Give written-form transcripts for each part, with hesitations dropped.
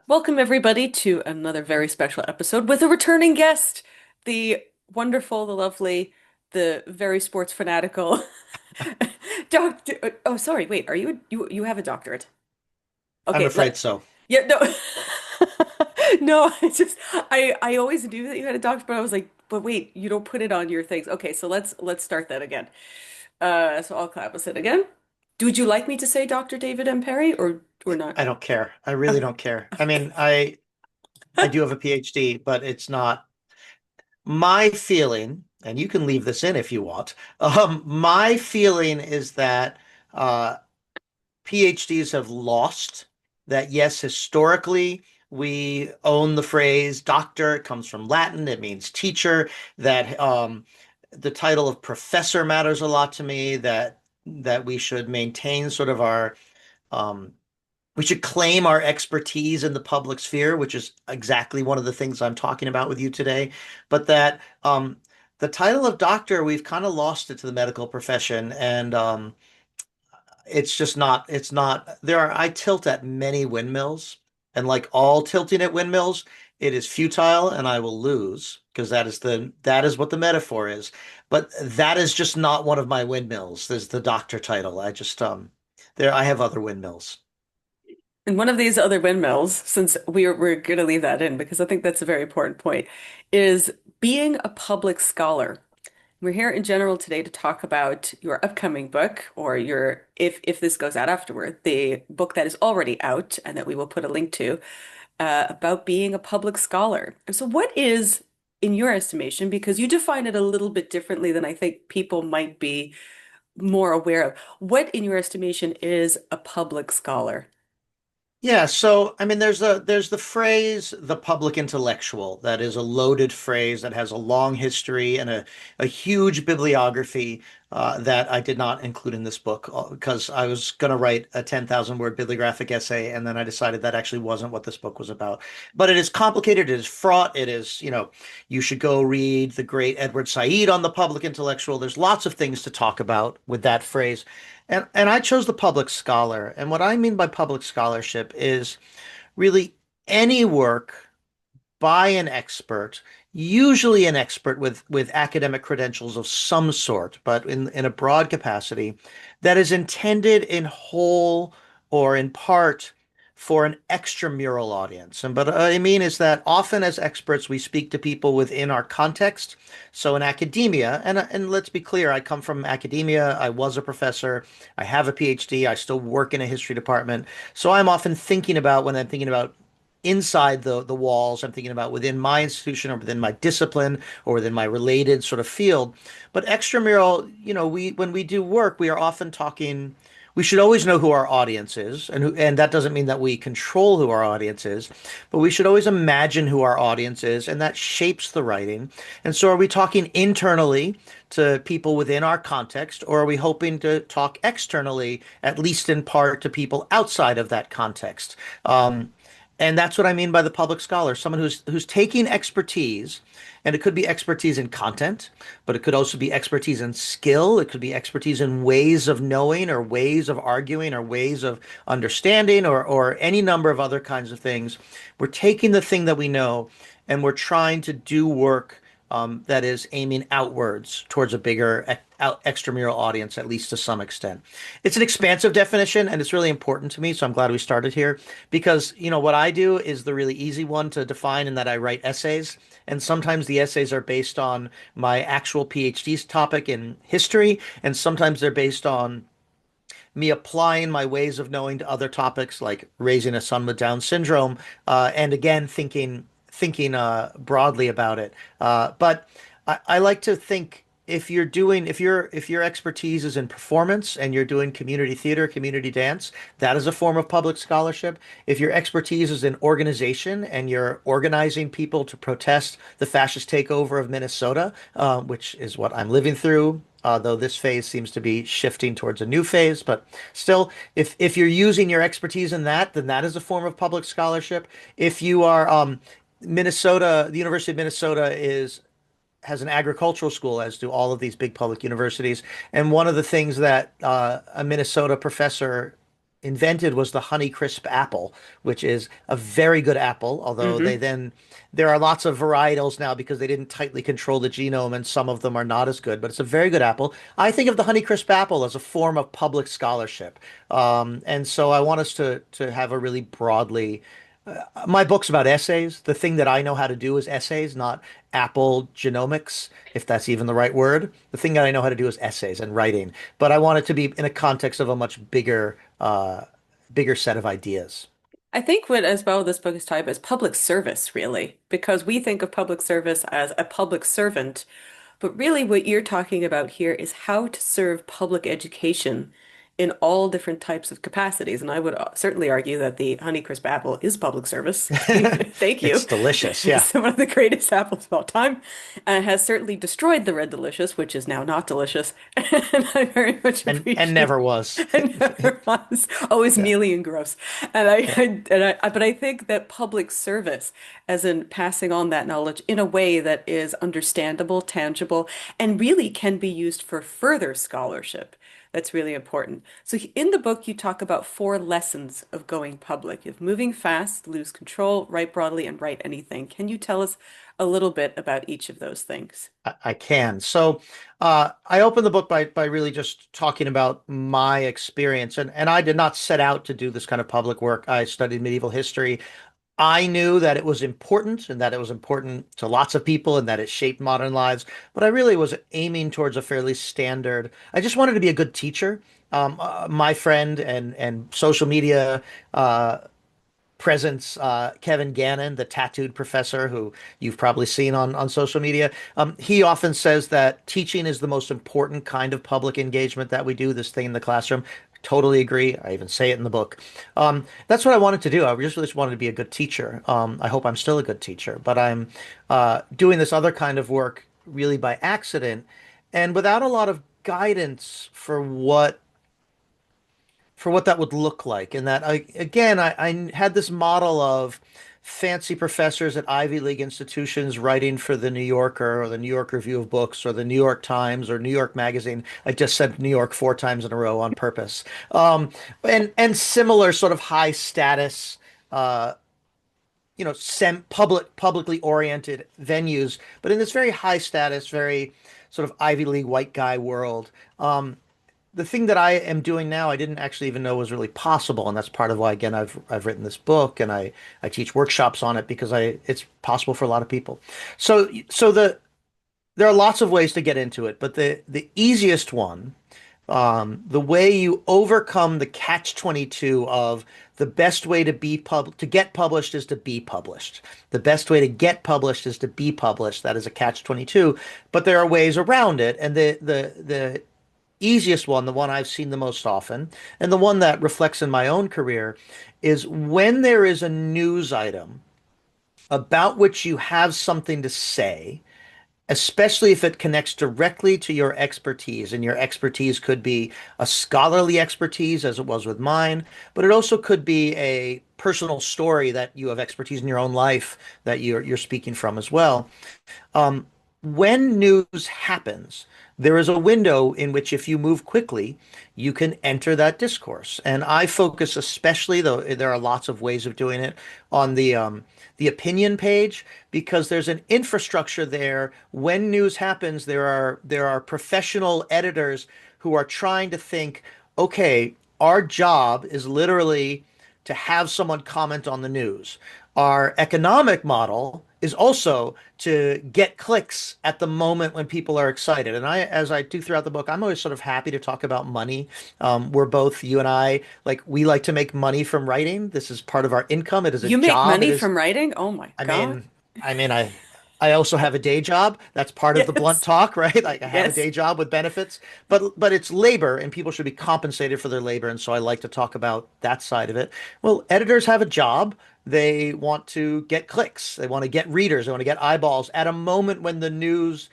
Welcome, everybody, to another very special episode with a returning guest, the wonderful, the lovely, the very sports fanatical Doctor. Oh, sorry. Wait, are you have a doctorate? I'm Okay, afraid so. yeah, no, no. I always knew that you had a doctorate, but I was like, but wait, you don't put it on your things. Okay, so let's start that again. So I'll clap us in again. Would you like me to say Dr. David M. Perry or not? I don't care. I really Okay. don't care. I mean, I do have a PhD, but it's not my feeling, and you can leave this in if you want. My feeling is that uh, PhDs have lost that. Yes, historically, we own the phrase doctor. It comes from Latin. It means teacher. That the title of professor matters a lot to me. That we should maintain sort of our um, we should claim our expertise in the public sphere, which is exactly one of the things I'm talking about with you today. But that the title of doctor, we've kind of lost it to the medical profession, and it's just not. It's not. I tilt at many windmills, and like all tilting at windmills, it is futile, and I will lose because that is what the metaphor is. But that is just not one of my windmills. There's the doctor title. I have other windmills. And one of these other windmills, since we're going to leave that in because I think that's a very important point, is being a public scholar. We're here in general today to talk about your upcoming book or your if this goes out afterward, the book that is already out and that we will put a link to about being a public scholar. So what is, in your estimation, because you define it a little bit differently than I think people might be more aware of, what in your estimation is a public scholar? Yeah, so I mean there's the phrase the public intellectual that is a loaded phrase that has a long history and a huge bibliography that I did not include in this book because I was going to write a 10,000 word bibliographic essay and then I decided that actually wasn't what this book was about. But it is complicated, it is fraught, it is, you should go read the great Edward Said on the public intellectual. There's lots of things to talk about with that phrase. And I chose the public scholar. And what I mean by public scholarship is really any work by an expert, usually an expert with academic credentials of some sort, but in a broad capacity, that is intended in whole or in part for an extramural audience. And but what I mean is that often as experts, we speak to people within our context. So in academia, and let's be clear, I come from academia. I was a professor. I have a PhD. I still work in a history department. So I'm often thinking about when I'm thinking about inside the walls. I'm thinking about within my institution or within my discipline or within my related sort of field. But extramural, we when we do work, we are often talking. We should always know who our audience is, and that doesn't mean that we control who our audience is, but we should always imagine who our audience is, and that shapes the writing. And so, are we talking internally to people within our context, or are we hoping to talk externally, at least in part, to people outside of that context? And that's what I mean by the public scholar, someone who's taking expertise, and it could be expertise in content, but it could also be expertise in skill. It could be expertise in ways of knowing or ways of arguing or ways of understanding or any number of other kinds of things. We're taking the thing that we know and we're trying to do work that is aiming outwards towards a bigger extramural audience, at least to some extent. It's an expansive definition, and it's really important to me. So I'm glad we started here because what I do is the really easy one to define, in that I write essays, and sometimes the essays are based on my actual PhD topic in history, and sometimes they're based on me applying my ways of knowing to other topics like raising a son with Down syndrome, and again thinking broadly about it. But I like to think if your expertise is in performance and you're doing community theater, community dance, that is a form of public scholarship. If your expertise is in organization and you're organizing people to protest the fascist takeover of Minnesota, which is what I'm living through, though this phase seems to be shifting towards a new phase. But still, if you're using your expertise in that, then that is a form of public scholarship. If you are Minnesota, the University of Minnesota is has an agricultural school, as do all of these big public universities. And one of the things that a Minnesota professor invented was the Honeycrisp apple, which is a very good apple, although Hmm. there are lots of varietals now because they didn't tightly control the genome and some of them are not as good, but it's a very good apple. I think of the Honeycrisp apple as a form of public scholarship. And so I want us to have a really broadly my book's about essays. The thing that I know how to do is essays, not Apple genomics, if that's even the right word. The thing that I know how to do is essays and writing, but I want it to be in a context of a much bigger set of ideas. I think what as well this book is titled as public service, really, because we think of public service as a public servant, but really what you're talking about here is how to serve public education in all different types of capacities. And I would certainly argue that the Honeycrisp apple is public service. Thank It's you. delicious, yeah, It's one of the greatest apples of all time, and has certainly destroyed the Red Delicious, which is now not delicious. And I very much and appreciate never was. it never was always Yeah, mealy and gross. yeah. But I think that public service, as in passing on that knowledge in a way that is understandable, tangible, and really can be used for further scholarship. That's really important. So in the book, you talk about four lessons of going public. Of moving fast, lose control, write broadly, and write anything. Can you tell us a little bit about each of those things? I can. So I opened the book by really just talking about my experience, and I did not set out to do this kind of public work. I studied medieval history. I knew that it was important and that it was important to lots of people and that it shaped modern lives, but I really was aiming towards a fairly standard. I just wanted to be a good teacher. My friend and social media presence, Kevin Gannon, the tattooed professor who you've probably seen on social media. He often says that teaching is the most important kind of public engagement that we do, this thing in the classroom. Totally agree. I even say it in the book. That's what I wanted to do. I just wanted to be a good teacher. I hope I'm still a good teacher, but I'm doing this other kind of work really by accident and without a lot of guidance for what that would look like. And that I had this model of fancy professors at Ivy League institutions writing for the New Yorker or the New York Review of Books or the New York Times or New York Magazine. I just said New York four times in a row on purpose. And similar sort of high status, uh, publicly oriented venues, but in this very high status, very sort of Ivy League white guy world. The thing that I am doing now, I didn't actually even know was really possible, and that's part of why, again, I've written this book and I teach workshops on it because I it's possible for a lot of people. So there are lots of ways to get into it, but the easiest one, the way you overcome the catch-22 of the best way to get published is to be published. The best way to get published is to be published. That is a catch-22, but there are ways around it, and the easiest one, the one I've seen the most often, and the one that reflects in my own career, is when there is a news item about which you have something to say, especially if it connects directly to your expertise. And your expertise could be a scholarly expertise, as it was with mine, but it also could be a personal story that you have expertise in your own life that you're speaking from as well. Um, when news happens, there is a window in which, if you move quickly, you can enter that discourse. And I focus especially, though there are lots of ways of doing it, on the opinion page because there's an infrastructure there. When news happens, there are professional editors who are trying to think, okay, our job is literally to have someone comment on the news. Our economic model is also to get clicks at the moment when people are excited. And as I do throughout the book, I'm always sort of happy to talk about money. We're both, you and I, like we like to make money from writing. This is part of our income. It is a You make job. It money is from writing? Oh my I God. mean, I also have a day job. That's part of the blunt Yes. talk, right? Like I have a Yes. day job with benefits, but it's labor and people should be compensated for their labor. And so I like to talk about that side of it. Well, editors have a job. They want to get clicks. They want to get readers. They want to get eyeballs at a moment when the news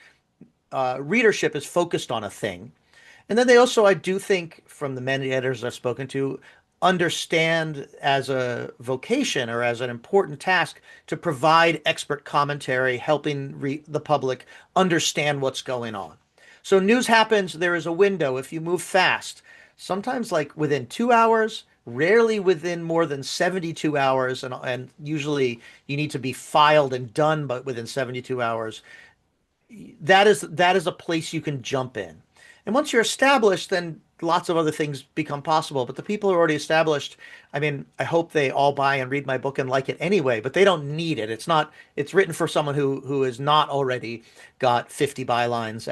readership is focused on a thing. And then they also, I do think, from the many editors I've spoken to, understand as a vocation or as an important task to provide expert commentary, helping the public understand what's going on. So news happens, there is a window. If you move fast, sometimes like within 2 hours, rarely within more than 72 hours, and usually you need to be filed and done but within 72 hours. That is a place you can jump in. And once you're established, then lots of other things become possible. But the people who are already established, I mean, I hope they all buy and read my book and like it anyway, but they don't need it. It's written for someone who has not already got 50 bylines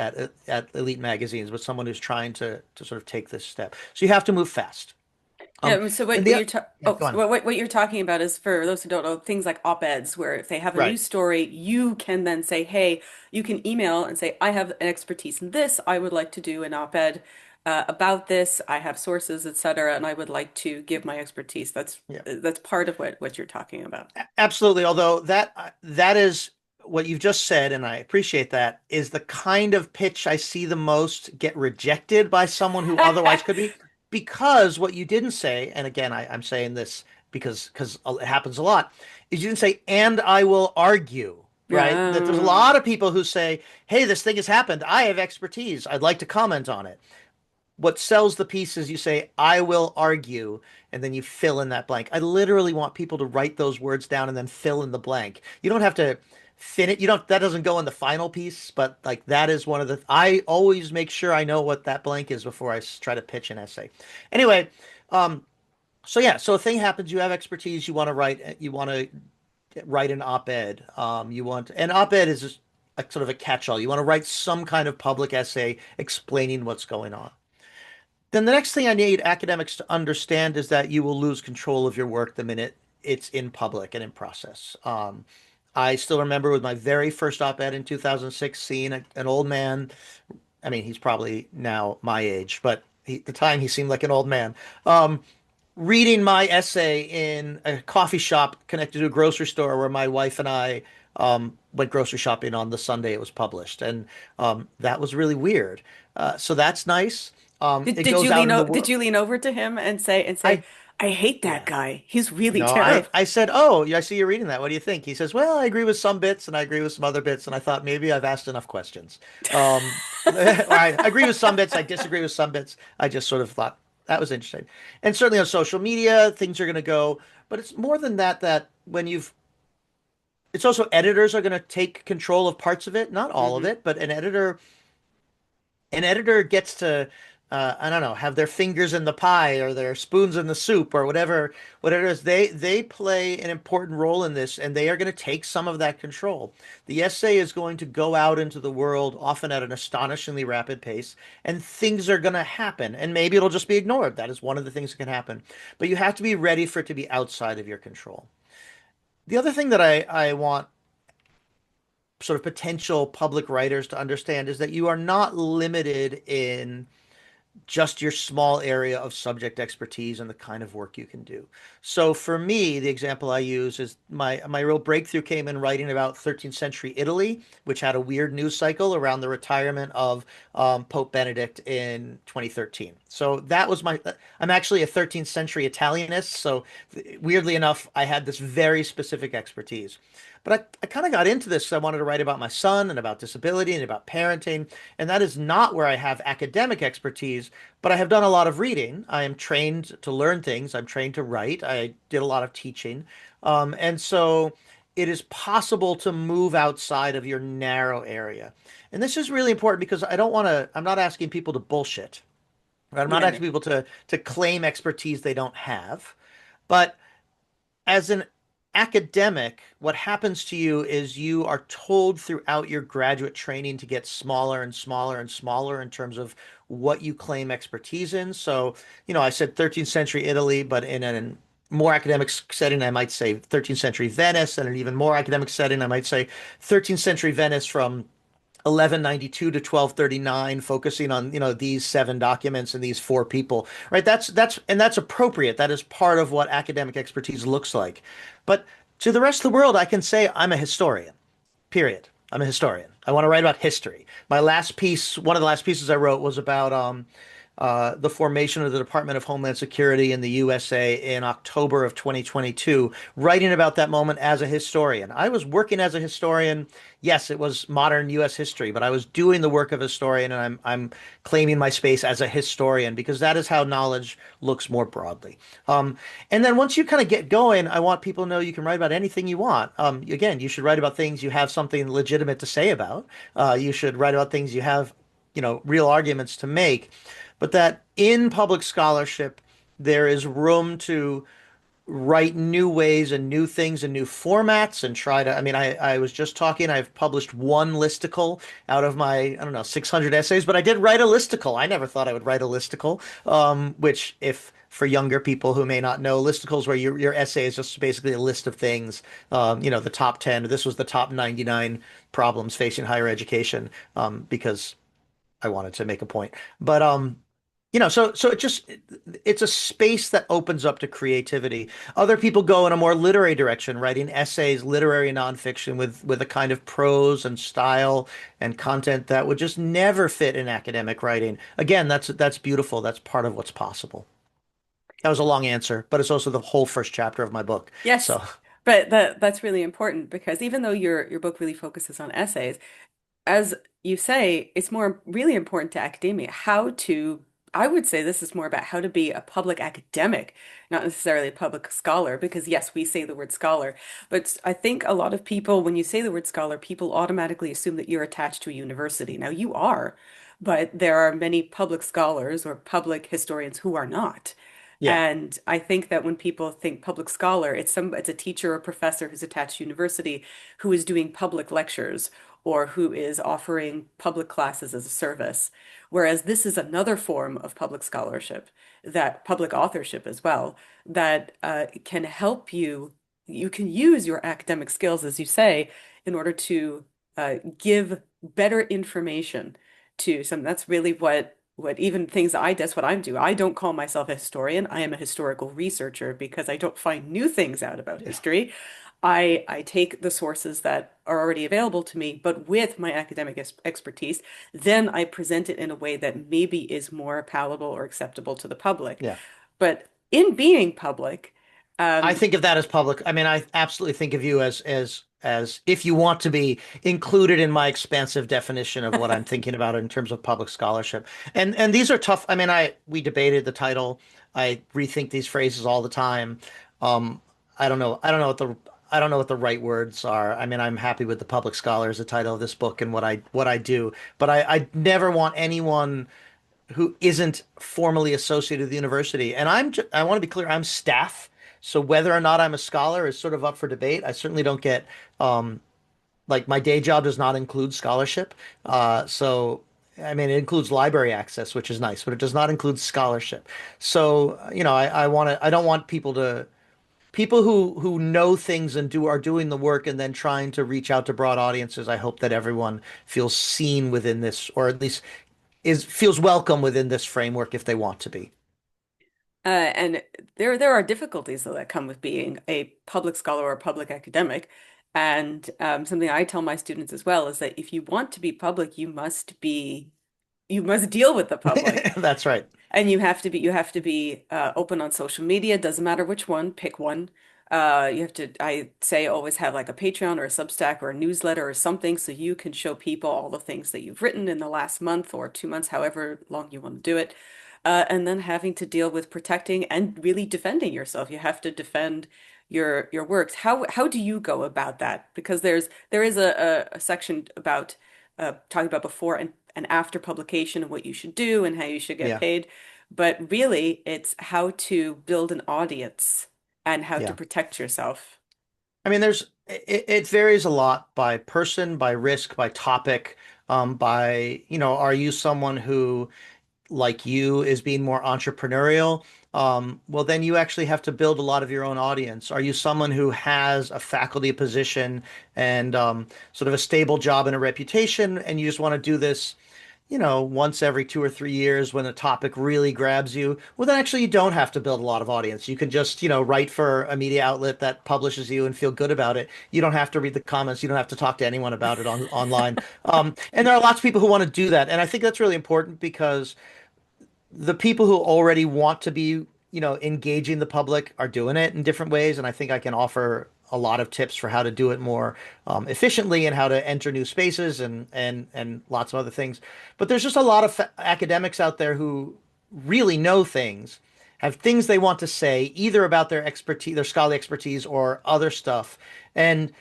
at elite magazines, but someone who's trying to sort of take this step. So you have to move fast. Yeah, Um, so and what the you're ta Yeah, oh, go on. what you're talking about is for those who don't know, things like op-eds, where if they have a Right. news story, you can then say, hey, you can email and say, I have an expertise in this. I would like to do an op-ed about this. I have sources, etc., and I would like to give my expertise. Yeah. That's part of what you're talking about. Absolutely. Although that is what you've just said, and I appreciate that, is the kind of pitch I see the most get rejected by someone who otherwise could be. Because what you didn't say, and again, I'm saying this because it happens a lot, is you didn't say, and I will argue, right? That there's a Yeah. lot of people who say, hey, this thing has happened. I have expertise. I'd like to comment on it. What sells the piece is you say, I will argue, and then you fill in that blank. I literally want people to write those words down and then fill in the blank. You don't have to you don't, that doesn't go in the final piece, but like that is one of I always make sure I know what that blank is before try to pitch an essay. Anyway, um, so yeah, so a thing happens, you have expertise, you want to write an op-ed. An op-ed is just a sort of a catch-all. You want to write some kind of public essay explaining what's going on. Then the next thing I need academics to understand is that you will lose control of your work the minute it's in public and in process. I still remember with my very first op-ed in 2006, seeing an old man. I mean, he's probably now my age, but at the time he seemed like an old man. Um, Reading my essay in a coffee shop connected to a grocery store where my wife and I went grocery shopping on the Sunday it was published, and that was really weird. So that's nice. It goes out in the Did world. you lean over to him and say, I I hate that Yeah. guy. He's really No, terrible. I said, "Oh, yeah, I see you're reading that. What do you think?" He says, "Well, I agree with some bits and I agree with some other bits." And I thought maybe I've asked enough questions. Or I agree with some bits, I disagree with some bits. I just sort of thought that was interesting. And certainly on social media, things are going to go, but it's more than that, it's also editors are going to take control of parts of it, not all of Hmm. it, but an editor gets to I don't know, have their fingers in the pie or their spoons in the soup or whatever it is. They play an important role in this, and they are going to take some of that control. The essay is going to go out into the world often at an astonishingly rapid pace, and things are going to happen, and maybe it'll just be ignored. That is one of the things that can happen, but you have to be ready for it to be outside of your control. The other thing that I want sort of potential public writers to understand is that you are not limited in just your small area of subject expertise and the kind of work you can do. So for me, the example I use is my real breakthrough came in writing about 13th century Italy, which had a weird news cycle around the retirement of Pope Benedict in 2013. So that was I'm actually a 13th century Italianist, so weirdly enough, I had this very specific expertise. But I kind of got into this. I wanted to write about my son and about disability and about parenting. And that is not where I have academic expertise, but I have done a lot of reading. I am trained to learn things. I'm trained to write. I did a lot of teaching. And so it is possible to move outside of your narrow area. And this is really important because I'm not asking people to bullshit. Right? I'm not Yeah, no. asking people to claim expertise they don't have. But as an academic, what happens to you is you are told throughout your graduate training to get smaller and smaller and smaller in terms of what you claim expertise in. So, I said 13th century Italy, but in a more academic setting, I might say 13th century Venice, and an even more academic setting, I might say 13th century Venice from 1192 to 1239, focusing on these seven documents and these four people, right? That's appropriate. That is part of what academic expertise looks like. But to the rest of the world, I can say I'm a historian, period. I'm a historian. I want to write about history. One of the last pieces I wrote was about the formation of the Department of Homeland Security in the USA in October of 2022, writing about that moment as a historian. I was working as a historian. Yes, it was modern US history, but I was doing the work of a historian, and I'm claiming my space as a historian because that is how knowledge looks more broadly. Um, and then once you kind of get going, I want people to know you can write about anything you want. Again, you should write about things you have something legitimate to say about. You should write about things you have, real arguments to make, but that in public scholarship, there is room to write new ways and new things and new formats and try to, I was just talking, I've published one listicle out of my, I don't know, 600 essays, but I did write a listicle. I never thought I would write a listicle, which if for younger people who may not know, listicles where your essay is just basically a list of things, the top 10, this was the top 99 problems facing higher education, because I wanted to make a point. But so it's a space that opens up to creativity. Other people go in a more literary direction, writing essays, literary nonfiction with a kind of prose and style and content that would just never fit in academic writing. Again, that's beautiful. That's part of what's possible. That was a long answer, but it's also the whole first chapter of my book. Yes, So but that's really important because even though your book really focuses on essays, as you say, it's more really important to academia how to, I would say this is more about how to be a public academic, not necessarily a public scholar, because yes, we say the word scholar, but I think a lot of people, when you say the word scholar, people automatically assume that you're attached to a university. Now you are, but there are many public scholars or public historians who are not. yeah, And I think that when people think public scholar, it's a teacher or professor who's attached to university who is doing public lectures or who is offering public classes as a service. Whereas this is another form of public scholarship, that public authorship as well, that can help you. You can use your academic skills, as you say, in order to give better information to some. That's really what even things that's what I'm doing. I don't call myself a historian. I am a historical researcher because I don't find new things out about yeah. history. I take the sources that are already available to me, but with my academic expertise, then I present it in a way that maybe is more palatable or acceptable to the public. Yeah. But in being public, I um, think of that as public. I mean, I absolutely think of you as if you want to be included in my expansive definition of what I'm thinking about in terms of public scholarship. And these are tough. I mean, I we debated the title. I rethink these phrases all the time. Um, I don't know. I don't know what the right words are. I mean, I'm happy with the public scholar as the title of this book and what I do, but I never want anyone who isn't formally associated with the university. And I want to be clear, I'm staff. So whether or not I'm a scholar is sort of up for debate. I certainly don't get like my day job does not include scholarship. So I mean it includes library access, which is nice, but it does not include scholarship. So, I don't want people who know things and are doing the work and then trying to reach out to broad audiences. I hope that everyone feels seen within this, or at least is feels welcome within this framework if they want to be. and there are difficulties though that come with being a public scholar or a public academic. And something I tell my students as well is that if you want to be public, you must deal with the public. That's right. And you have to be open on social media. Doesn't matter which one, pick one. You have to, I say, always have like a Patreon or a Substack or a newsletter or something so you can show people all the things that you've written in the last month or 2 months, however long you want to do it. And then having to deal with protecting and really defending yourself. You have to defend your works. How do you go about that? Because there is a section about talking about before and after publication and what you should do and how you should get Yeah. paid. But really, it's how to build an audience and how to Yeah. protect yourself. I mean, it varies a lot by person, by risk, by topic, are you someone who, like you, is being more entrepreneurial? Well, then you actually have to build a lot of your own audience. Are you someone who has a faculty position and sort of a stable job and a reputation, and you just want to do this, once every 2 or 3 years when a topic really grabs you? Well, then actually you don't have to build a lot of audience. You can just, write for a media outlet that publishes you and feel good about it. You don't have to read the comments. You don't have to talk to anyone about it online. And there are lots of people who want to do that. And I think that's really important because the people who already want to be, engaging the public are doing it in different ways, and I think I can offer a lot of tips for how to do it more efficiently and how to enter new spaces and lots of other things. But there's just a lot of academics out there who really know things, have things they want to say, either about their expertise, their scholarly expertise, or other stuff, and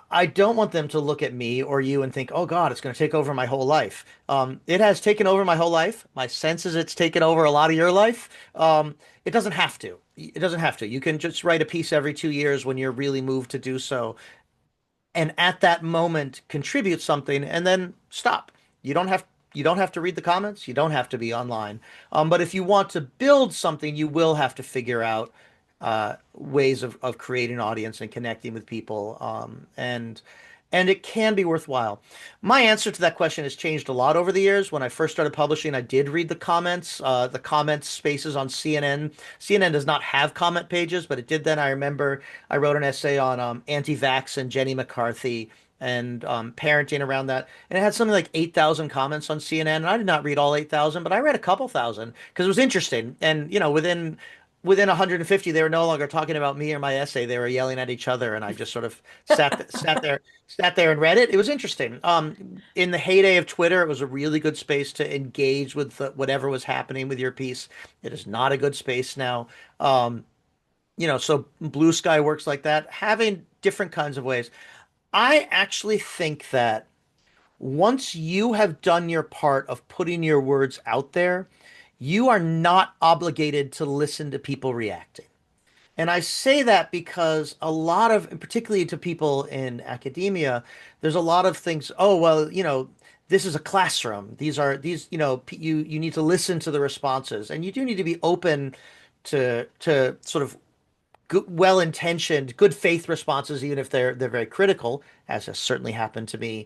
I don't want them to look at me or you and think, "Oh God, it's going to take over my whole life." It has taken over my whole life. My sense is it's taken over a lot of your life. It doesn't have to. It doesn't have to. You can just write a piece every 2 years when you're really moved to do so, and at that moment contribute something and then stop. You don't have to read the comments. You don't have to be online. But if you want to build something, you will have to figure out ways of creating an audience and connecting with people. And it can be worthwhile. My answer to that question has changed a lot over the years. When I first started publishing, I did read the comments spaces on CNN. CNN does not have comment pages, but it did then. I remember I wrote an essay on anti-vax and Jenny McCarthy and parenting around that. And it had something like 8,000 comments on CNN. And I did not read all 8,000, but I read a couple thousand because it was interesting. And, within 150, they were no longer talking about me or my essay. They were yelling at each other. And I just sort of sat there and read it. It was interesting. In the heyday of Twitter, it was a really good space to engage with whatever was happening with your piece. It is not a good space now. So Blue Sky works like that, having different kinds of ways. I actually think that once you have done your part of putting your words out there, you are not obligated to listen to people reacting. And I say that because a lot of, and particularly to people in academia, there's a lot of things. Oh, well, this is a classroom. These, you need to listen to the responses, and you do need to be open to sort of good, well-intentioned, good faith responses, even if they're very critical, as has certainly happened to me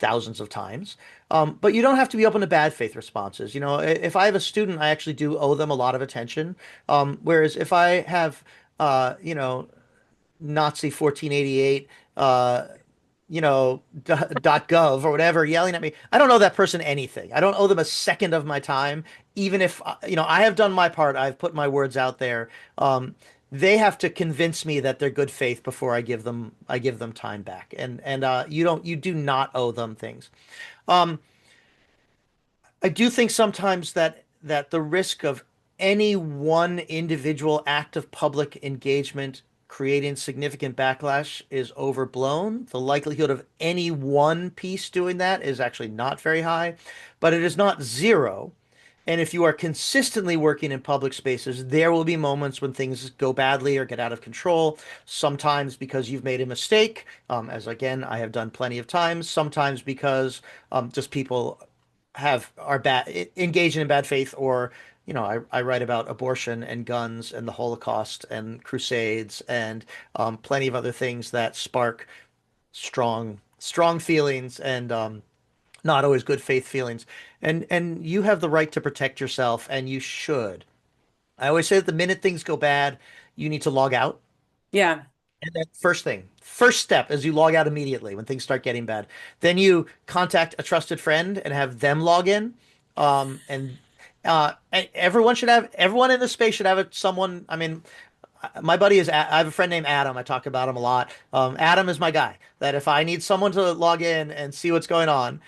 thousands of times. But you don't have to be open to bad faith responses. If I have a student, I actually do owe them a lot of attention. Whereas if I have, Nazi 1488, .gov or whatever yelling at me, I don't owe that person anything. I don't owe them a second of my time, even if, I have done my part. I've put my words out there. They have to convince me that they're good faith before I give them time back. And you do not owe them things. Um, I do think sometimes that the risk of any one individual act of public engagement creating significant backlash is overblown. The likelihood of any one piece doing that is actually not very high, but it is not zero. And if you are consistently working in public spaces, there will be moments when things go badly or get out of control. Sometimes because you've made a mistake, as again, I have done plenty of times. Sometimes because just people are bad, engaging in bad faith, or I write about abortion and guns and the Holocaust and crusades and plenty of other things that spark strong feelings and not always good faith feelings. And you have the right to protect yourself, and you should. I always say that the minute things go bad, you need to log out. Yeah. And then first step is you log out immediately when things start getting bad. Then you contact a trusted friend and have them log in. And everyone in the space should have someone. I mean, my buddy I have a friend named Adam. I talk about him a lot. Adam is my guy. That if I need someone to log in and see what's going on,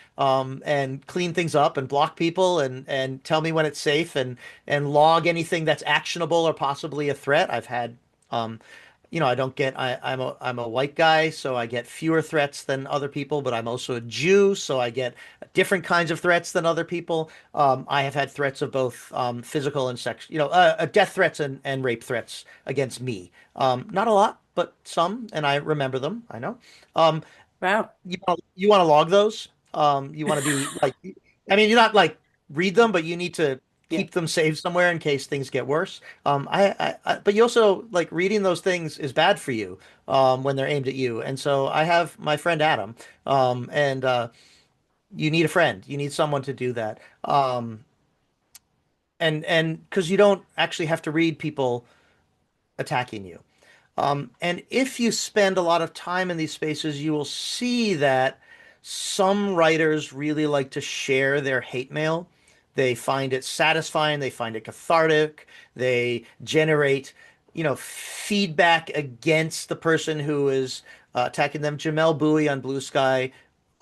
and clean things up and block people and tell me when it's safe and log anything that's actionable or possibly a threat. I've had, I don't get. I'm a white guy, so I get fewer threats than other people. But I'm also a Jew, so I get different kinds of threats than other people. I have had threats of both physical and sex, death threats and rape threats against me. Not a lot, but some, and I remember them. I know. Um, Wow. you want to log those. You want to be like, I mean, you're not like read them, but you need to Yeah. keep them saved somewhere in case things get worse. But you also like reading those things is bad for you when they're aimed at you. And so I have my friend Adam, and you need a friend. You need someone to do that. And because you don't actually have to read people attacking you. And if you spend a lot of time in these spaces, you will see that some writers really like to share their hate mail They find it satisfying. They find it cathartic. They generate, feedback against the person who is attacking them. Jamel Bowie on Blue Sky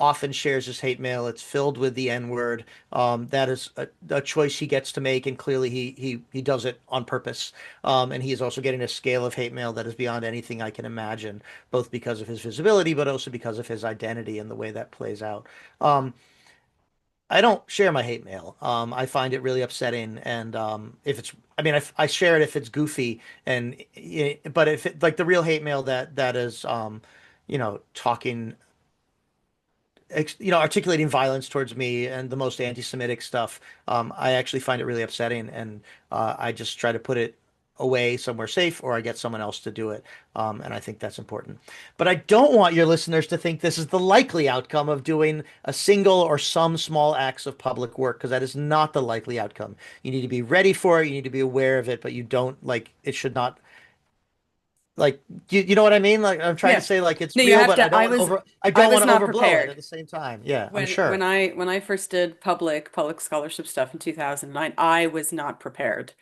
often shares his hate mail. It's filled with the N-word. That is a choice he gets to make, and clearly he does it on purpose. And he is also getting a scale of hate mail that is beyond anything I can imagine, both because of his visibility, but also because of his identity and the way that plays out. Um, I don't share my hate mail. I find it really upsetting, and if it's, I mean, I share it if it's goofy, but if it, like the real hate mail that is, talking articulating violence towards me and the most anti-Semitic stuff, I actually find it really upsetting, and I just try to put it away somewhere safe, or I get someone else to do it, and I think that's important. But I don't want your listeners to think this is the likely outcome of doing a single or some small acts of public work, because that is not the likely outcome. You need to be ready for it, you need to be aware of it, but you don't like it should not like you know what I mean? Like I'm trying to Yeah. say like it's No, you real, have but to. I I don't was want to not overblow it at prepared. the same time. Yeah, I'm When sure. I first did public scholarship stuff in 2009, I was not prepared.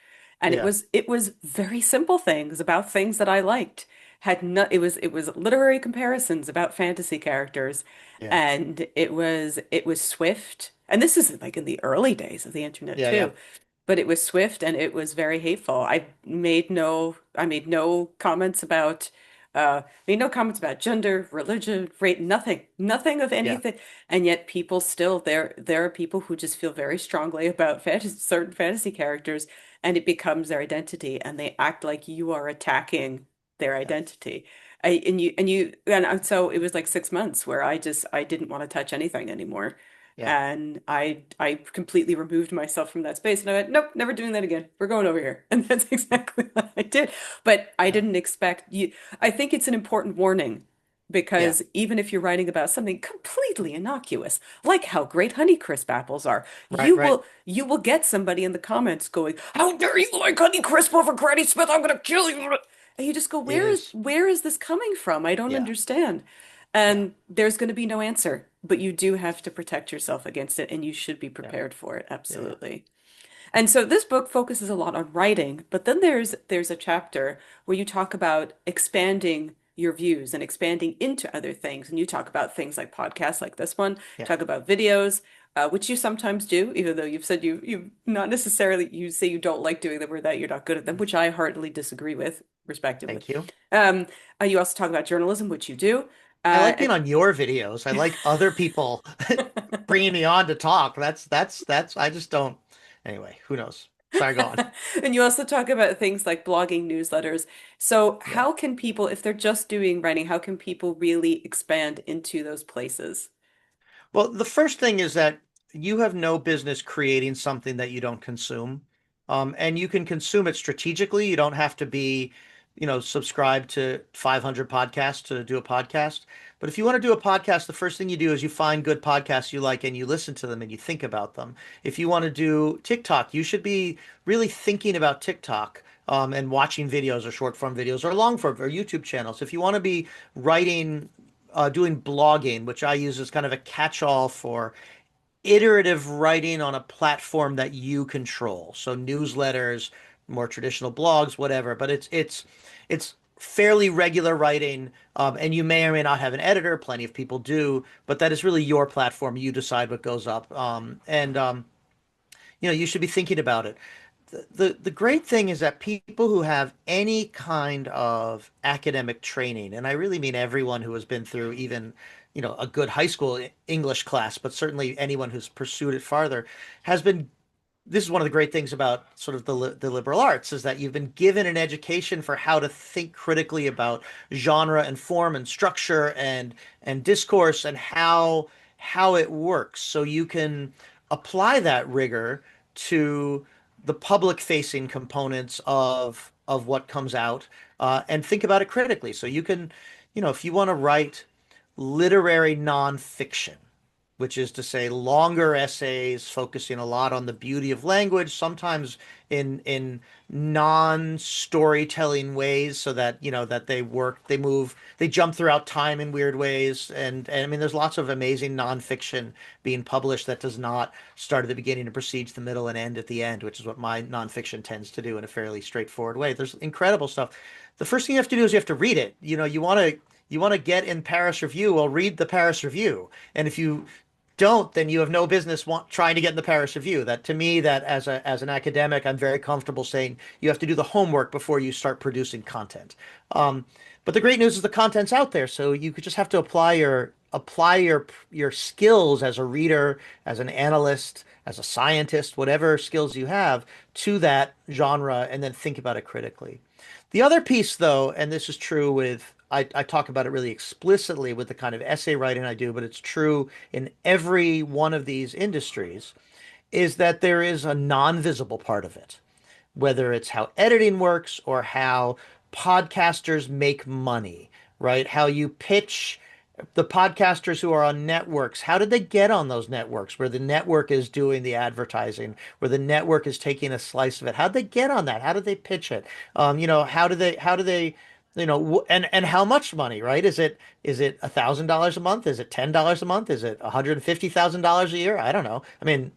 And Yeah. it was very simple things about things that I liked. Had no it was literary comparisons about fantasy characters, Yeah. and it was swift. And this is like in the early days of the internet Yeah, yeah. too. But it was swift and it was very hateful. I made no comments about made no comments about gender, religion, rate, nothing of Yeah. anything. And yet people still there are people who just feel very strongly about certain fantasy characters, and it becomes their identity, and they act like you are attacking their Yeah. identity. So it was like 6 months where I didn't want to touch anything anymore. Yeah. And I completely removed myself from that space, and I went, nope, never doing that again. We're going over here. And that's exactly what I did. But I Yeah. didn't expect you. I think it's an important warning, Yeah. because even if you're writing about something completely innocuous, like how great Honeycrisp apples are, Right, right. you will get somebody in the comments going, "How dare you like Honeycrisp over Granny Smith? I'm gonna kill you!" And you just go, It is. where is this coming from? I don't Yeah. understand. Yeah. And there's going to be no answer, but you do have to protect yourself against it, and you should be Yeah. prepared for it. Yeah. Yeah. Absolutely. And so this book focuses a lot on writing, but then there's a chapter where you talk about expanding your views and expanding into other things. And you talk about things like podcasts like this one, Yeah. talk about videos, which you sometimes do, even though you've said you not necessarily you say you don't like doing them or that you're not good at them, which I heartily disagree with, respectively. Thank you. Um, you also talk about journalism, which you do. I like being And on your videos. I like other people bringing me on to talk. That's I just don't. Anyway, who knows? Sorry, go on. And you also talk about things like blogging, newsletters. So Yeah. how can people, if they're just doing writing, how can people really expand into those places? Well, the first thing is that you have no business creating something that you don't consume. And you can consume it strategically. You don't have to be, subscribed to 500 podcasts to do a podcast. But if you want to do a podcast, the first thing you do is you find good podcasts you like and you listen to them and you think about them. If you want to do TikTok, you should be really thinking about TikTok. And watching videos or short form videos or long form or YouTube channels. If you want to be writing doing blogging, which I use as kind of a catch-all for iterative writing on a platform that you control. So newsletters, more traditional blogs, whatever. But it's fairly regular writing, and you may or may not have an editor. Plenty of people do, but that is really your platform. You decide what goes up, and you should be thinking about it. The great thing is that people who have any kind of academic training, and I really mean everyone who has been through even, a good high school English class, but certainly anyone who's pursued it farther, has been this is one of the great things about sort of the liberal arts is that you've been given an education for how to think critically about genre and form and structure and discourse and how it works. So you can apply that rigor to the public facing components of what comes out and think about it critically. So you can, if you want to write literary nonfiction, which is to say longer essays focusing a lot on the beauty of language, sometimes in non-storytelling ways, so that that they work, they move, they jump throughout time in weird ways. And I mean, there's lots of amazing nonfiction being published that does not start at the beginning and proceeds the middle and end at the end, which is what my nonfiction tends to do in a fairly straightforward way. There's incredible stuff. The first thing you have to do is you have to read it. You want to get in Paris Review, well, read the Paris Review. And if you don't, then you have no business trying to get in the Paris Review. That to me, that as an academic, I'm very comfortable saying you have to do the homework before you start producing content. Um, but the great news is the content's out there, so you could just have to apply your skills as a reader, as an analyst, as a scientist, whatever skills you have to that genre, and then think about it critically. The other piece, though, and this is true with, I talk about it really explicitly with the kind of essay writing I do, but it's true in every one of these industries, is that there is a non-visible part of it, whether it's how editing works or how podcasters make money, right? How you pitch the podcasters who are on networks. How did they get on those networks where the network is doing the advertising, where the network is taking a slice of it? How did they get on that? How did they pitch it? How do they, and how much money, right? Is it $1,000 a month? Is it $10 a month? Is it $150,000 a year? I don't know. I mean,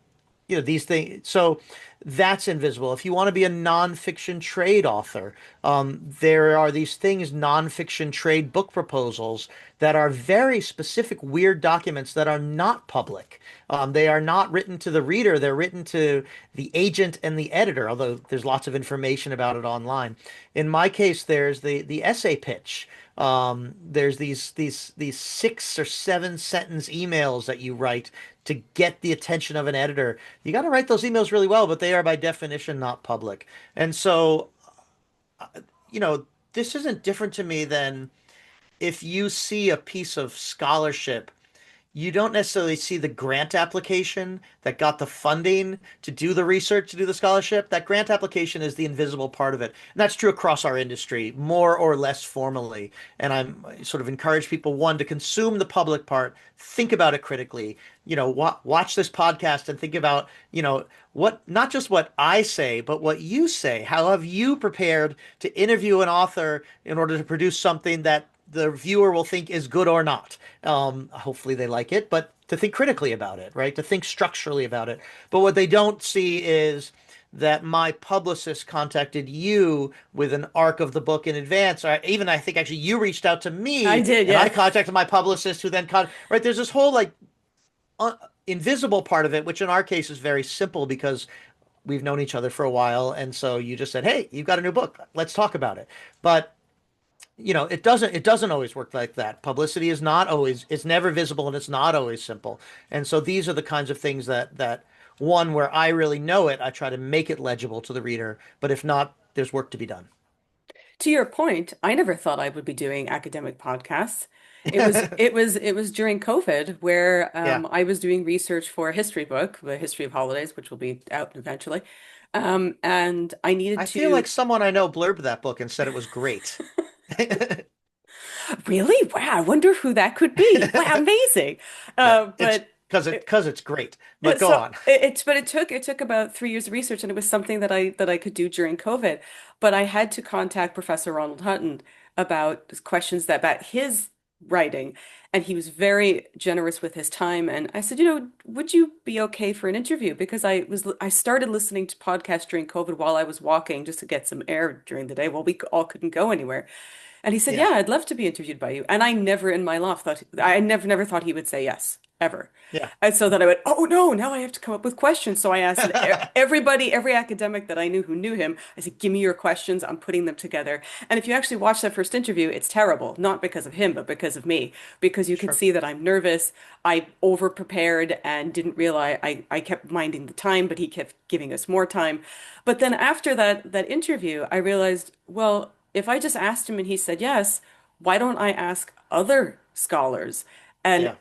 these things. So that's invisible. If you want to be a nonfiction trade author, there are these things, nonfiction trade book proposals that are very specific, weird documents that are not public. They are not written to the reader. They're written to the agent and the editor, although there's lots of information about it online. In my case, there's the essay pitch. There's these 6 or 7 sentence emails that you write to get the attention of an editor. You got to write those emails really well, but they are by definition not public. And so, you know, this isn't different to me than if you see a piece of scholarship, you don't necessarily see the grant application that got the funding to do the research, to do the scholarship. That grant application is the invisible part of it. And that's true across our industry, more or less formally. And I'm sort of encourage people, one, to consume the public part, think about it critically, watch this podcast and think about, what, not just what I say, but what you say. How have you prepared to interview an author in order to produce something that the viewer will think is good or not? Hopefully they like it, but to think critically about it, right? To think structurally about it. But what they don't see is that my publicist contacted you with an arc of the book in advance, or even I think actually you reached out to I me did, and I yeah. contacted my publicist who then right? There's this whole like invisible part of it, which in our case is very simple because we've known each other for a while, and so you just said, "Hey, you've got a new book. Let's talk about it." But it doesn't always work like that. Publicity is not always, it's never visible and it's not always simple. And so these are the kinds of things that one where I really know it, I try to make it legible to the reader, but if not, there's work to be done. To your point, I never thought I would be doing academic podcasts. It was during COVID where Yeah. I was doing research for a history book, The History of Holidays, which will be out eventually. And I needed I feel to like someone I know blurbed that book and said it was great. really, wow, I wonder who that could be. Wow, amazing. Yeah, it's But because it's great. But go So on. it took about 3 years of research, and it was something that I could do during COVID. But I had to contact Professor Ronald Hutton about questions about his writing, and he was very generous with his time. And I said, would you be okay for an interview? Because I started listening to podcasts during COVID while I was walking just to get some air during the day while we all couldn't go anywhere. And he said, Yeah. "Yeah, I'd love to be interviewed by you." And I never in my life thought I never thought he would say yes, ever. Yeah. And so then I went, "Oh no, now I have to come up with questions." So I asked everybody, every academic that I knew who knew him, I said, "Give me your questions. I'm putting them together." And if you actually watch that first interview, it's terrible, not because of him, but because of me, because you could Sure. see that I'm nervous. I over prepared and didn't realize I kept minding the time, but he kept giving us more time. But then after that interview, I realized, well, if I just asked him and he said yes, why don't I ask other scholars? And Yeah.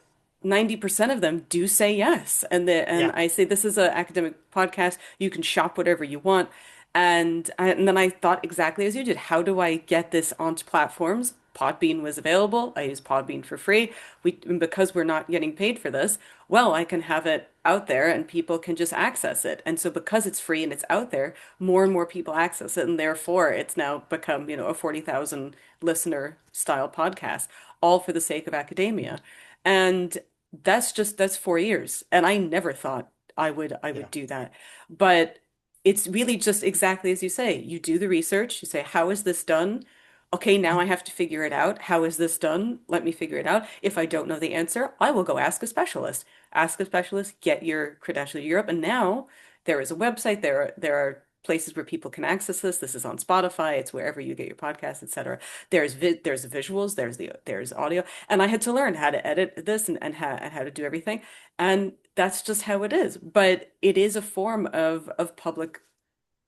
90% of them do say yes. And Yeah. I say this is an academic podcast. You can shop whatever you want. And then I thought exactly as you did. How do I get this onto platforms? Podbean was available. I use Podbean for free. Because we're not getting paid for this, well, I can have it out there and people can just access it. And so because it's free and it's out there, more and more people access it. And therefore it's now become, a 40,000 listener style podcast, all for the sake of academia. And that's 4 years. And I never thought I Yeah. would do that. But it's really just exactly as you say. You do the research, you say, how is this done? Okay, now I have to figure it out. How is this done? Let me figure it out. If I don't know the answer, I will go ask a specialist. Ask a specialist, get your credential to Europe. And now there is a website. There are places where people can access this. This is on Spotify. It's wherever you get your podcasts, etc. There's the visuals. There's audio. And I had to learn how to edit this and how to do everything. And that's just how it is. But it is a form of public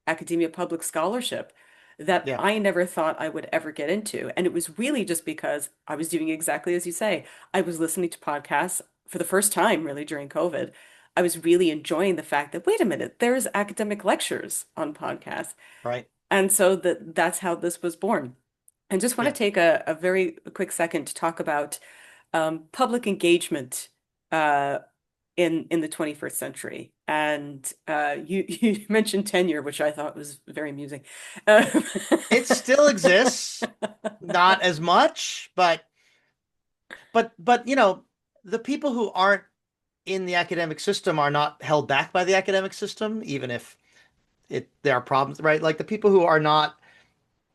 academia, public scholarship that Yeah. I never thought I would ever get into. And it was really just because I was doing exactly as you say. I was listening to podcasts for the first time, really, during COVID. I was really enjoying the fact that, wait a minute, there's academic lectures on podcasts. Right. And so that's how this was born. And just want to Yeah. take a very quick second to talk about public engagement uh, in the 21st century. And you mentioned tenure, which I thought was very amusing. Uh, It still exists, not as much, but the people who aren't in the academic system are not held back by the academic system, even if there are problems, right? Like the people who are not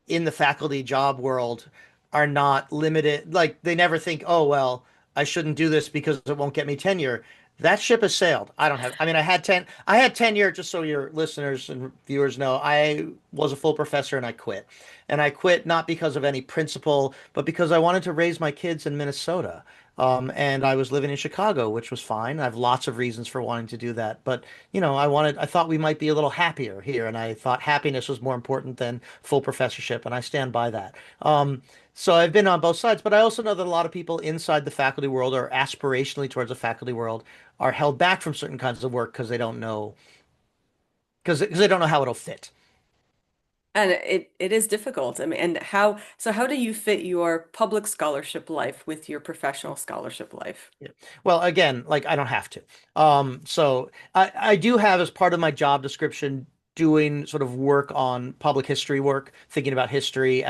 in the faculty job world are not limited. Like they never think, oh, well, I shouldn't do this because it won't get me tenure. That ship has sailed. I don't have, I mean, I had tenure, just so your listeners and viewers know, I was a full professor and I quit. And I quit not because of any principle, but because I wanted to raise my kids in Minnesota. And I was living in Chicago, which was fine. I have lots of reasons for wanting to do that. But, I thought we might be a little happier here. And I thought happiness was more important than full professorship. And I stand by that. So I've been on both sides, but I also know that a lot of people inside the faculty world or aspirationally towards the faculty world are held back from certain kinds of work because they don't know how it'll fit. and it is difficult. I mean, and how do you fit your public scholarship life with your professional scholarship life? Yeah. Well, again, like I don't have to. So I do have as part of my job description doing sort of work on public history work, thinking about history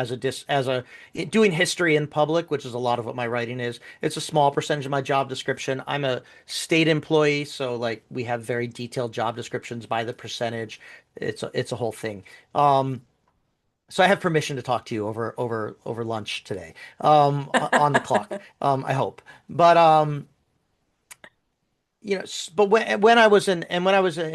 doing history in public, which is a lot of what my writing is. It's a small percentage of my job description. I'm a state employee, so like we have very detailed job descriptions by the percentage. It's a whole thing. So I have permission to talk to you over lunch today, on the clock. I hope. But but when I was in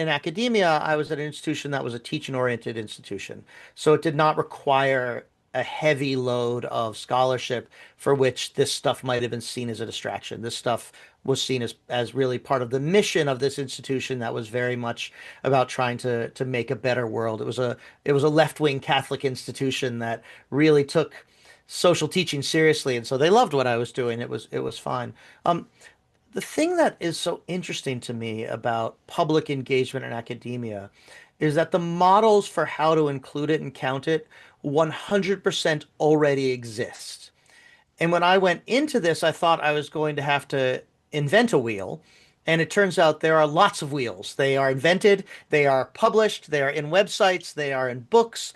academia, I was at an institution that was a teaching oriented institution. So it did not require a heavy load of scholarship for which this stuff might have been seen as a distraction. This stuff was seen as really part of the mission of this institution that was very much about trying to make a better world. It was a left-wing Catholic institution that really took social teaching seriously, and so they loved what I was doing. It was fine. The thing that is so interesting to me about public engagement in academia is that the models for how to include it and count it 100% already exist. And when I went into this, I thought I was going to have to invent a wheel. And it turns out there are lots of wheels. They are invented, they are published, they are in websites, they are in books.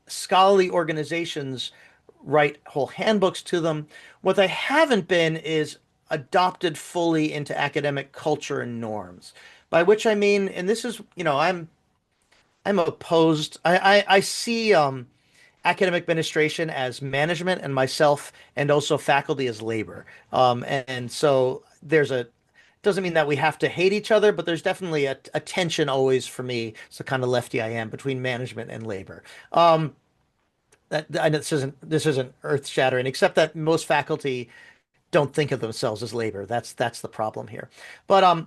Scholarly organizations write whole handbooks to them. What they haven't been is adopted fully into academic culture and norms. By which I mean, and this is, I'm opposed. I see academic administration as management and myself and also faculty as labor. And so doesn't mean that we have to hate each other, but there's definitely a tension always for me. It's the kind of lefty I am between management and labor. I know this isn't earth-shattering, except that most faculty don't think of themselves as labor. That's the problem here. But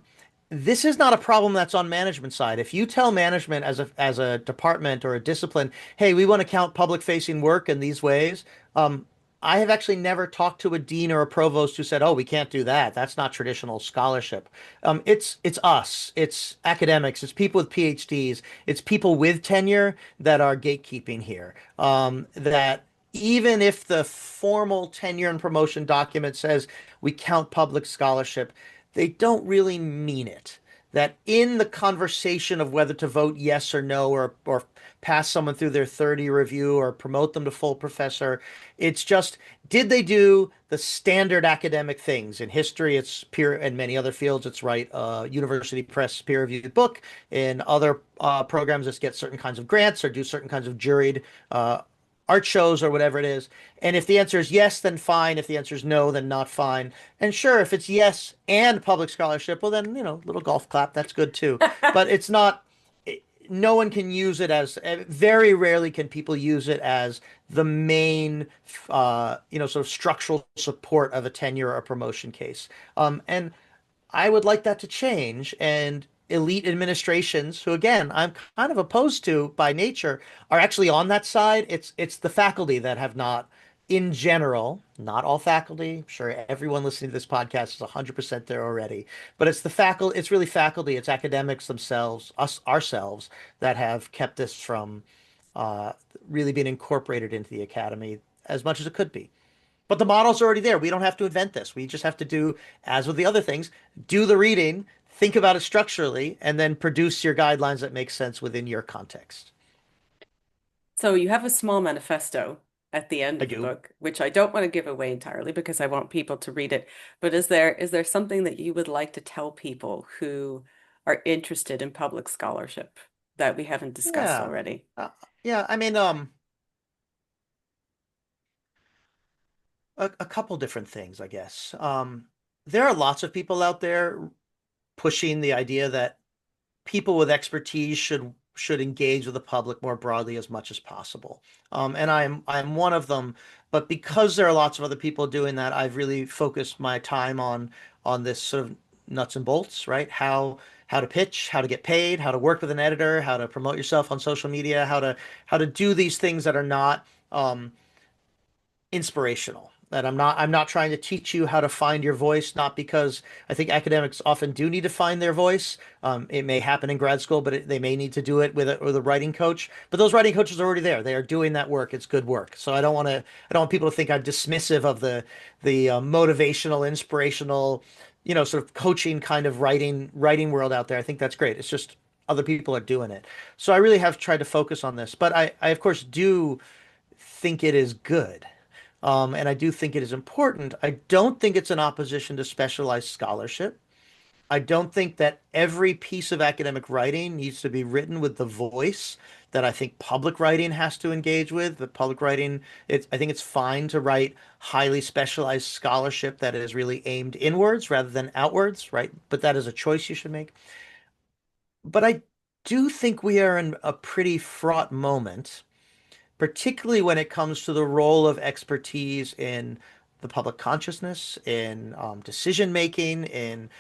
this is not a problem that's on management side. If you tell management as a department or a discipline, hey, we want to count public facing work in these ways, I have actually never talked to a dean or a provost who said, "Oh, we can't do that. That's not traditional scholarship." It's us, it's academics, it's people with PhDs, it's people with tenure that are gatekeeping here. That even if the formal tenure and promotion document says we count public scholarship, they don't really mean it. That in the conversation of whether to vote yes or no, or pass someone through their 30 review or promote them to full professor, it's just, did they do the standard academic things? In history, it's peer, and many other fields, it's write a university press peer-reviewed book. In other programs, it's get certain kinds of grants or do certain kinds of juried art shows or whatever it is. And if the answer is yes, then fine. If the answer is no, then not fine. And sure, if it's yes and public scholarship, well, then, little golf clap, that's good too. But it's not, no one can use it as, very rarely can people use it as the main, sort of structural support of a tenure or promotion case. And I would like that to change. And elite administrations, who again I'm kind of opposed to by nature, are actually on that side. It's the faculty that have not, in general, not all faculty. I'm sure everyone listening to this podcast is 100% there already, but it's the faculty. It's really faculty. It's academics themselves, us ourselves, that have kept this from uh, really being incorporated into the academy as much as it could be. But the model's already there. We don't have to invent this. We just have to do, as with the other things, do the reading, think about it structurally, and then produce your guidelines that make sense within your context. So you have a small manifesto at the end I of the do. book, which I don't want to give away entirely because I want people to read it. But is there something that you would like to tell people who are interested in public scholarship that we haven't discussed Yeah. already? Uh, yeah, a couple different things, I guess. There are lots of people out there pushing the idea that people with expertise should engage with the public more broadly as much as possible. And I'm one of them, but because there are lots of other people doing that, I've really focused my time on this sort of nuts and bolts, right? How to pitch, how to get paid, how to work with an editor, how to promote yourself on social media, how to do these things that are not inspirational. That I'm not trying to teach you how to find your voice, not because I think academics often do need to find their voice. It may happen in grad school, but they may need to do it with a writing coach. But those writing coaches are already there. They are doing that work. It's good work. So I don't want people to think I'm dismissive of the motivational, inspirational, sort of coaching kind of writing world out there. I think that's great. It's just other people are doing it. So I really have tried to focus on this, but I of course do think it is good. And I do think it is important. I don't think it's in opposition to specialized scholarship. I don't think that every piece of academic writing needs to be written with the voice that I think public writing has to engage with. The public writing, I think it's fine to write highly specialized scholarship that is really aimed inwards rather than outwards, right? But that is a choice you should make. But I do think we are in a pretty fraught moment, particularly when it comes to the role of expertise in the public consciousness, in decision making, in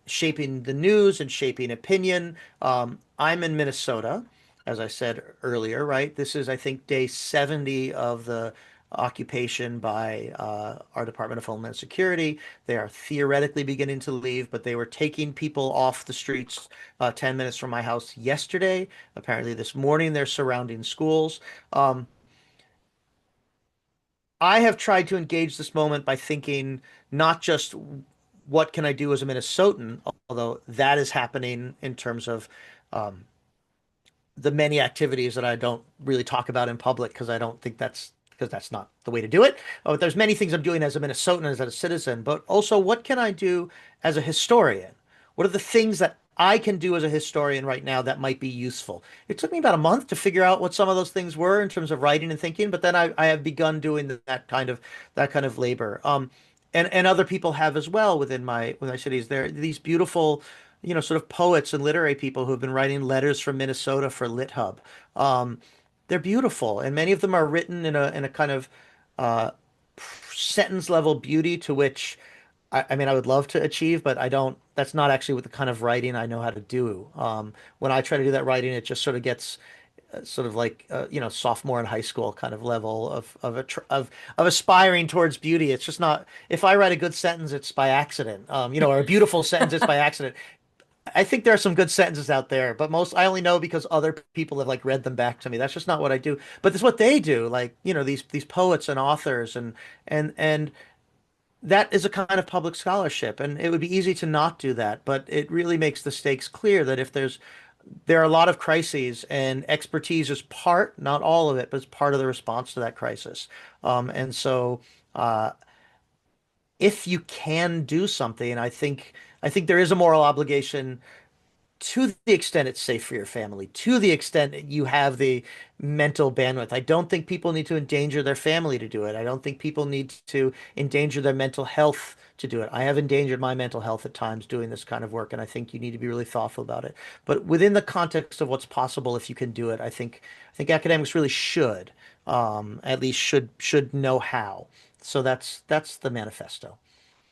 shaping the news and shaping opinion. I'm in Minnesota, as I said earlier, right? This is, I think, day 70 of the occupation by our Department of Homeland Security. They are theoretically beginning to leave, but they were taking people off the streets 10 minutes from my house yesterday. Apparently, this morning, they're surrounding schools. Um, I have tried to engage this moment by thinking not just what can I do as a Minnesotan, although that is happening in terms of um, the many activities that I don't really talk about in public because that's not the way to do it. Oh, there's many things I'm doing as a Minnesotan, as a citizen, but also what can I do as a historian? What are the things that I can do as a historian right now that might be useful? It took me about a month to figure out what some of those things were in terms of writing and thinking, but then I have begun doing that kind of labor. And other people have as well within my cities. There are these beautiful, sort of poets and literary people who have been writing letters from Minnesota for LitHub. Um, they're beautiful, and many of them are written in a kind of uh, sentence level beauty to which I mean I would love to achieve, but I don't. That's not actually what the kind of writing I know how to do. When I try to do that writing, it just sort of gets sort of like sophomore in high school kind of level of aspiring towards beauty. It's just not. If I write a good sentence, it's by accident. Or a beautiful sentence, it's by accident. I think there are some good sentences out there, but most I only know because other people have like read them back to me. That's just not what I do. But it's what they do. Like, these poets and authors and that is a kind of public scholarship. And it would be easy to not do that, but it really makes the stakes clear that if there are a lot of crises and expertise is part, not all of it, but it's part of the response to that crisis. And so uh if you can do something, I think there is a moral obligation to the extent it's safe for your family, to the extent that you have the mental bandwidth. I don't think people need to endanger their family to do it. I don't think people need to endanger their mental health to do it. I have endangered my mental health at times doing this kind of work, and I think you need to be really thoughtful about it. But within the context of what's possible, if you can do it, I think academics really should, at least should know how. So that's the manifesto.